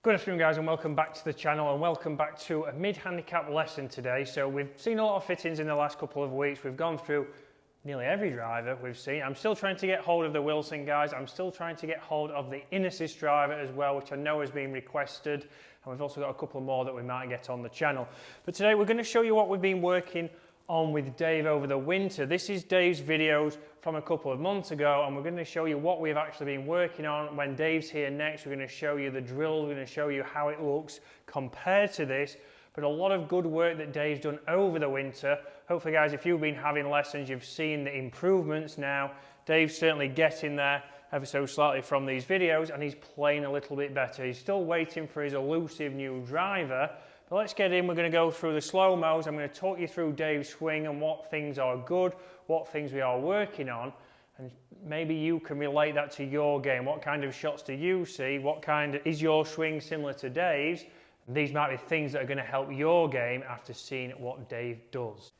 Good afternoon guys and welcome back to the channel and welcome back to a mid-handicap lesson today. So we've seen a lot of fittings in the last couple of weeks. We've gone through nearly every driver we've seen. I'm still trying to get hold of the Wilson guys. I'm still trying to get hold of the in-assist driver as well, which I know has been requested. And we've also got a couple more that we might get on the channel. But today we're going to show you what we've been working on with Dave over the winter. This is Dave's videos from a couple of months ago, and we're going to show you what we've actually been working on. When Dave's here next, we're going to show you the drill, we're going to show you how it looks compared to this, but a lot of good work that Dave's done over the winter. Hopefully guys, if you've been having lessons, you've seen the improvements now. Dave's certainly getting there ever so slightly from these videos, and he's playing a little bit better. He's still waiting for his elusive new driver. But let's get in. We're going to go through the slow-mos. I'm going to talk you through Dave's swing and what things are good, what things we are working on, and maybe you can relate that to your game. What kind of shots do you see? What kind of, is your swing similar to Dave's? These might be things that are going to help your game after seeing what Dave does.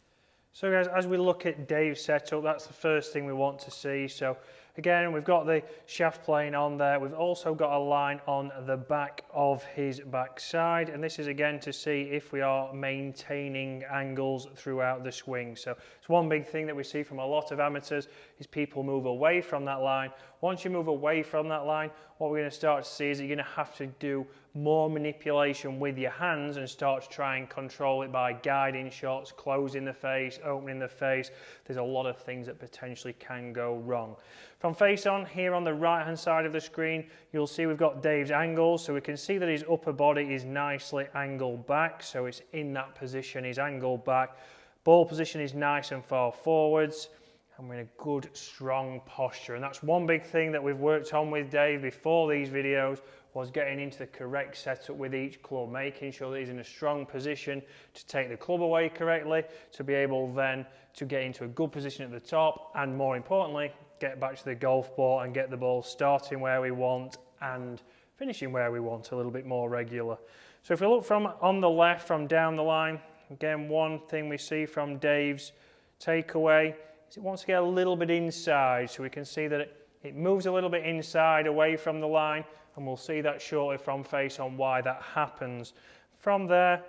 So guys, as we look at Dave's setup, that's the first thing we want to see. So again, we've got the shaft plane on there. We've also got a line on the back of his backside. And this is again to see if we are maintaining angles throughout the swing. So it's one big thing that we see from a lot of amateurs is people move away from that line. Once you move away from that line, what we're going to start to see is that you're going to have to do more manipulation with your hands and start to try and control it by guiding shots, closing the face, opening the face. There's a lot of things that potentially can go wrong. From face on, here on the right hand side of the screen, you'll see we've got Dave's angles. So we can see that his upper body is nicely angled back. So it's in that position, he's angled back. Ball position is nice and far forwards. And we're in a good, strong posture. And that's one big thing that we've worked on with Dave before these videos, was getting into the correct setup with each club, making sure that he's in a strong position to take the club away correctly, to be able then to get into a good position at the top, and more importantly, get back to the golf ball and get the ball starting where we want and finishing where we want a little bit more regular. So if we look from on the left, from down the line, again, one thing we see from Dave's takeaway is it wants to get a little bit inside, so we can see that it moves a little bit inside away from the line, and we'll see that shortly from face on why that happens. From there,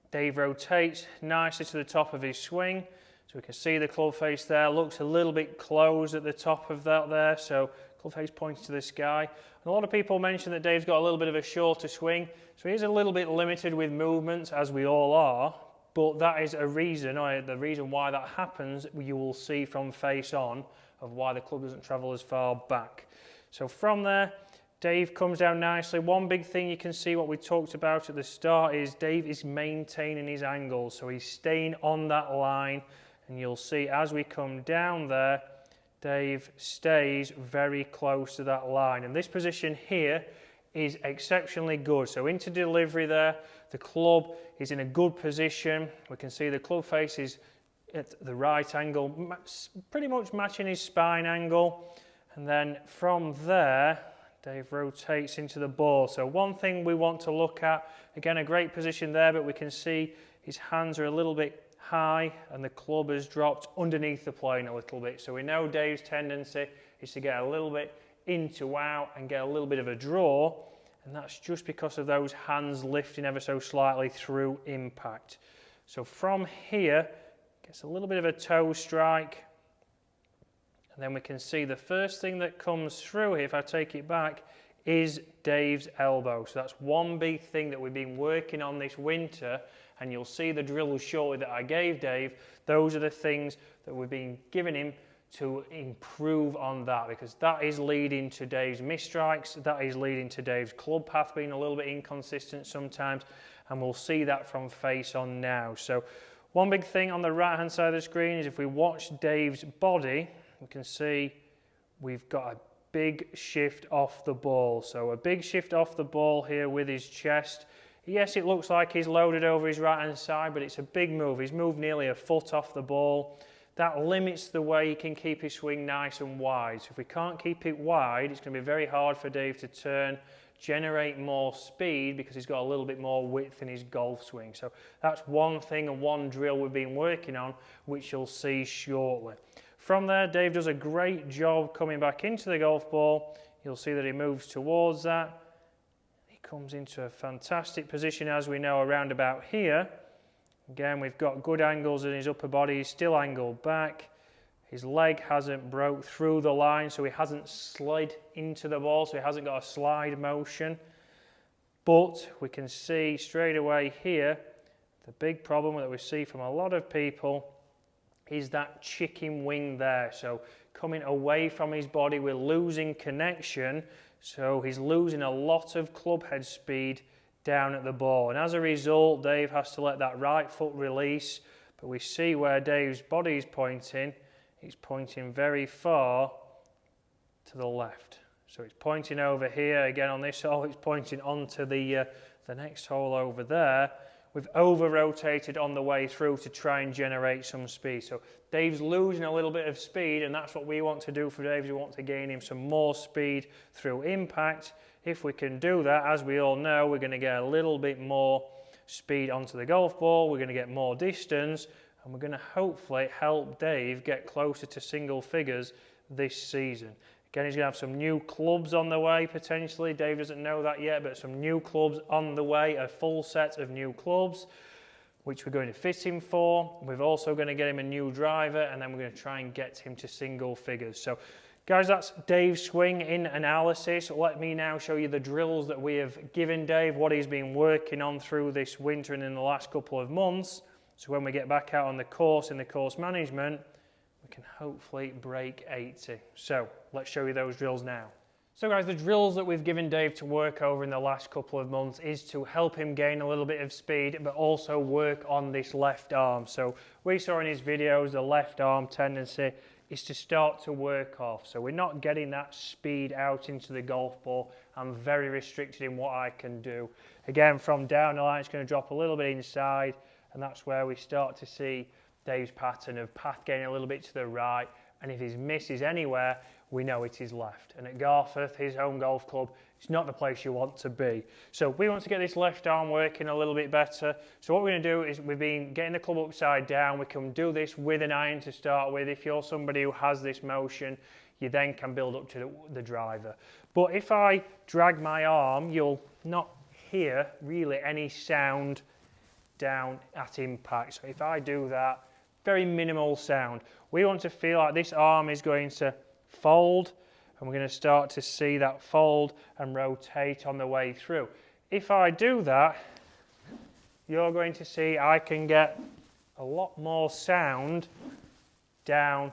Dave rotates nicely to the top of his swing, so we can see the club face there, looks a little bit closed at the top of that there, so club face points to the sky. And a lot of people mention that Dave's got a little bit of a shorter swing, so he is a little bit limited with movements, as we all are. But that is a reason, or the reason why that happens, you will see from face on of why the club doesn't travel as far back. So from there, Dave comes down nicely. One big thing you can see, what we talked about at the start, is Dave is maintaining his angles. So he's staying on that line, and you'll see as we come down there, Dave stays very close to that line. And this position here is exceptionally good. So into delivery there, the club is in a good position. We can see the club face is at the right angle, pretty much matching his spine angle. And then from there, Dave rotates into the ball. So one thing we want to look at, again, a great position there, but we can see his hands are a little bit high and the club has dropped underneath the plane a little bit. So we know Dave's tendency is to get a little bit into out and get a little bit of a draw, and that's just because of those hands lifting ever so slightly through impact. So from here, gets a little bit of a toe strike, and then we can see the first thing that comes through here, if I take it back, is Dave's elbow. So that's one big thing that we've been working on this winter, and you'll see the drills shortly that I gave Dave. Those are the things that we've been giving him to improve on that, because that is leading to Dave's misstrikes, that is leading to Dave's club path being a little bit inconsistent sometimes, and we'll see that from face on now. So one big thing on the right hand side of the screen is if we watch Dave's body, we can see we've got a big shift off the ball. So a big shift off the ball here with his chest. Yes, it looks like he's loaded over his right hand side, but it's a big move. He's moved nearly a foot off the ball. That limits the way he can keep his swing nice and wide. So if we can't keep it wide, it's going to be very hard for Dave to turn, generate more speed, because he's got a little bit more width in his golf swing. So that's one thing and one drill we've been working on, which you'll see shortly. From there, Dave does a great job coming back into the golf ball. You'll see that he moves towards that. comes into a fantastic position, as we know, around about here. Again, we've got good angles in his upper body. He's still angled back. His leg hasn't broke through the line, so he hasn't slid into the ball, so he hasn't got a slide motion. But we can see straight away here, the big problem that we see from a lot of people is that chicken wing there. So coming away from his body, we're losing connection, so he's losing a lot of club head speed down at the ball. And as a result, Dave has to let that right foot release, but we see where Dave's body is pointing. He's pointing very far to the left. So it's pointing over here. Again, on this hole, it's pointing onto the next hole over there. We've over-rotated on the way through to try and generate some speed. So Dave's losing a little bit of speed, and that's what we want to do for Dave. We want to gain him some more speed through impact. If we can do that, as we all know, we're going to get a little bit more speed onto the golf ball. We're going to get more distance, and we're going to hopefully help Dave get closer to single figures this season. Again, he's going to have some new clubs on the way, potentially. Dave doesn't know that yet, but some new clubs on the way, a full set of new clubs, which we're going to fit him for. We're also going to get him a new driver, and then we're going to try and get him to single figures. So, guys, that's Dave's swing in analysis. Let me now show you the drills that we have given Dave, what he's been working on through this winter and in the last couple of months. So when we get back out on the course, in the course management, we can hopefully break 80. So let's show you those drills now. So guys, the drills that we've given Dave to work over in the last couple of months is to help him gain a little bit of speed, but also work on this left arm. So we saw in his videos the left arm tendency is to start to work off. So we're not getting that speed out into the golf ball. I'm very restricted in what I can do. Again, from down the line, it's going to drop a little bit inside, and that's where we start to see Dave's pattern of path gaining a little bit to the right, and if his miss is anywhere, we know it is left. And at Garforth, his home golf club, it's not the place you want to be. So we want to get this left arm working a little bit better. So what we're going to do is we've been getting the club upside down. We can do this with an iron to start with. If you're somebody who has this motion, you then can build up to the driver. But if I drag my arm, you'll not hear really any sound down at impact. So if I do that, very minimal sound. We want to feel like this arm is going to fold, and we're going to start to see that fold and rotate on the way through. If I do that, you're going to see I can get a lot more sound down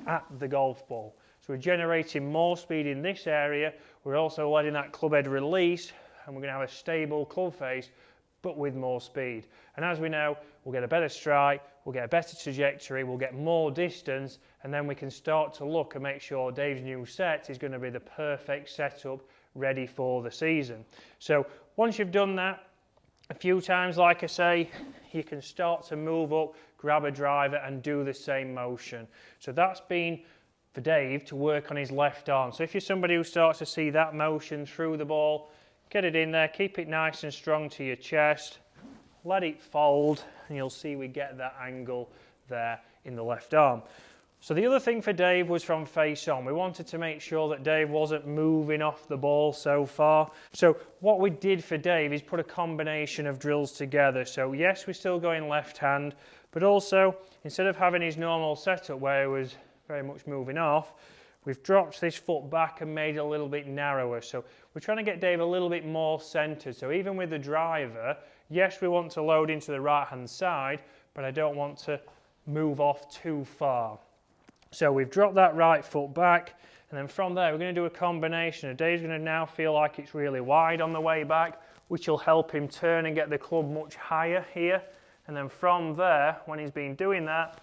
at the golf ball. So we're generating more speed in this area. We're also letting that club head release, and we're going to have a stable club face, but with more speed. And as we know, we'll get a better strike, we'll get a better trajectory, we'll get more distance, and then we can start to look and make sure Dave's new set is going to be the perfect setup ready for the season. So once you've done that a few times, like I say, you can start to move up, grab a driver and do the same motion. So that's been for Dave to work on his left arm. So if you're somebody who starts to see that motion through the ball, get it in there, keep it nice and strong to your chest, let it fold, and you'll see we get that angle there in the left arm. So the other thing for Dave was from face on. We wanted to make sure that Dave wasn't moving off the ball so far. So what we did for Dave is put a combination of drills together. So yes, we're still going left hand, but also instead of having his normal setup where he was very much moving off, we've dropped this foot back and made it a little bit narrower. So we're trying to get Dave a little bit more centered. So even with the driver, yes, we want to load into the right-hand side, but I don't want to move off too far. So we've dropped that right foot back, and then from there, we're going to do a combination. Dave's going to now feel like it's really wide on the way back, which will help him turn and get the club much higher here. And then from there, when he's been doing that,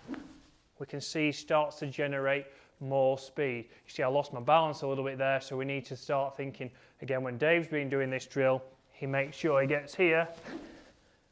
we can see he starts to generate more speed. You see I lost my balance a little bit there, so we need to start thinking, again, when Dave's been doing this drill, he makes sure he gets here,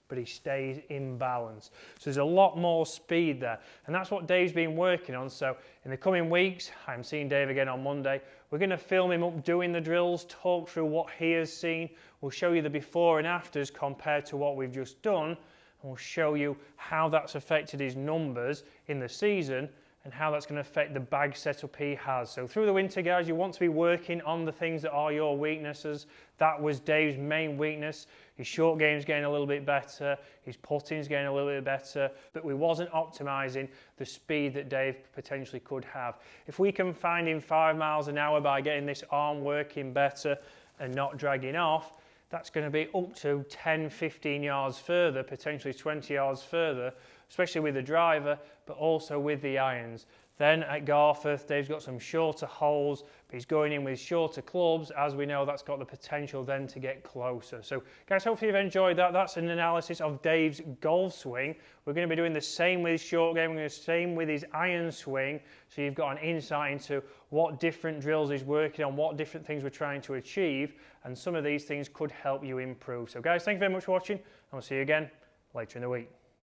but he stays in balance. So there's a lot more speed there, and that's what Dave's been working on. So in the coming weeks, I'm seeing Dave again on Monday. We're going to film him up doing the drills, talk through what he has seen. We'll show you the before and afters compared to what we've just done, and we'll show you how that's affected his numbers in the season. and how that's going to affect the bag setup he has. So through the winter, guys, you want to be working on the things that are your weaknesses. That was Dave's main weakness. His short game's getting a little bit better, his putting's getting a little bit better, but we wasn't optimising the speed that Dave potentially could have. If we can find him 5 miles an hour by getting this arm working better and not dragging off, that's going to be up to 10, 15 yards further, potentially 20 yards further, especially with the driver, but also with the irons. Then at Garforth, Dave's got some shorter holes, but he's going in with shorter clubs. As we know, that's got the potential then to get closer. So guys, hopefully you've enjoyed that. That's an analysis of Dave's golf swing. We're going to be doing the same with his short game. We're going to do the same with his iron swing. So you've got an insight into what different drills he's working on, what different things we're trying to achieve, and some of these things could help you improve. So guys, thank you very much for watching, and we'll see you again later in the week.